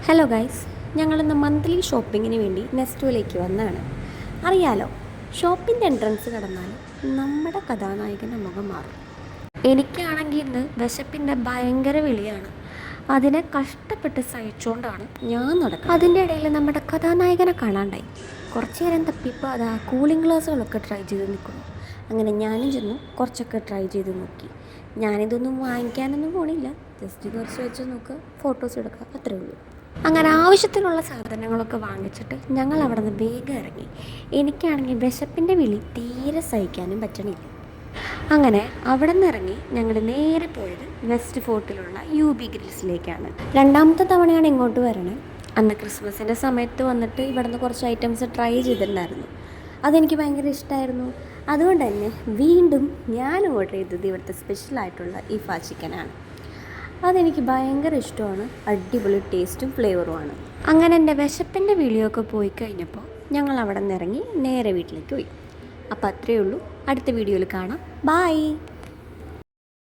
Hello guys, ഞങ്ങളിന്ന് monthly ഷോപ്പിങ്ങിന് വേണ്ടി നെസ്റ്റോയിലേക്ക് വന്നതാണ്. അറിയാലോ, ഷോപ്പിൻ്റെ എൻട്രൻസ് കടന്നാൽ നമ്മുടെ കഥാനായകൻ്റെ മുഖം മാറും. എനിക്കാണെങ്കിൽ ഇന്ന് വിശപ്പിൻ്റെ ഭയങ്കര വിളിയാണ്. അതിനെ കഷ്ടപ്പെട്ട് സഹിച്ചുകൊണ്ടാണ് ഞാൻ നടക്കുന്നത്. അതിൻ്റെ ഇടയിൽ നമ്മുടെ കഥാനായകനെ കാണാണ്ടായി. കുറച്ച് നേരം തപ്പിപ്പോൾ അതാ കൂളിംഗ് ഗ്ലാസ്സുകളൊക്കെ ട്രൈ ചെയ്ത് നിൽക്കുന്നു. അങ്ങനെ ഞാനും ചെന്നു കുറച്ചൊക്കെ ട്രൈ ചെയ്ത് നോക്കി. ഞാനിതൊന്നും വാങ്ങിക്കാനൊന്നും പോണില്ല, ജസ്റ്റ് കുറച്ച് വെച്ച് നോക്കുക, ഫോട്ടോസ് എടുക്കുക, അത്രേ ഉള്ളൂ. അങ്ങനെ ആവശ്യത്തിനുള്ള സാധനങ്ങളൊക്കെ വാങ്ങിച്ചിട്ട് ഞങ്ങൾ അവിടെ നിന്ന് വേഗം ഇറങ്ങി. എനിക്കാണെങ്കിൽ വിശപ്പിൻ്റെ വിളി തീരെ സഹിക്കാനും പറ്റണില്ല. അങ്ങനെ അവിടെ നിന്ന് ഇറങ്ങി ഞങ്ങൾ നേരെ പോയത് വെസ്റ്റ് ഫോർട്ടിലുള്ള UB ഗ്രിൽസിലേക്കാണ്. രണ്ടാമത്തെ തവണയാണ് ഇങ്ങോട്ട് വരണേ. അന്ന് ക്രിസ്മസിൻ്റെ സമയത്ത് വന്നിട്ട് ഇവിടെ നിന്ന് കുറച്ച് ഐറ്റംസ് ട്രൈ ചെയ്തിട്ടുണ്ടായിരുന്നു. അതെനിക്ക് ഭയങ്കര ഇഷ്ടമായിരുന്നു. അതുകൊണ്ട് തന്നെ വീണ്ടും ഞാൻ ഓർഡർ ചെയ്തത് ഇവിടുത്തെ സ്പെഷ്യലായിട്ടുള്ള ഈ ചിക്കനാണ്. അതെനിക്ക് ഭയങ്കര ഇഷ്ടമാണ്. അടിപൊളി ടേസ്റ്റും ഫ്ലേവറുമാണ്. അങ്ങനെ എൻ്റെ വിശപ്പിൻ്റെ വിളിയൊക്കെ പോയി കഴിഞ്ഞപ്പോൾ ഞങ്ങൾ അവിടെ നിന്ന് ഇറങ്ങി നേരെ വീട്ടിലേക്ക് പോയി. അപ്പോൾ അത്രയേ ഉള്ളൂ. അടുത്ത വീഡിയോയിൽ കാണാം. ബായ്.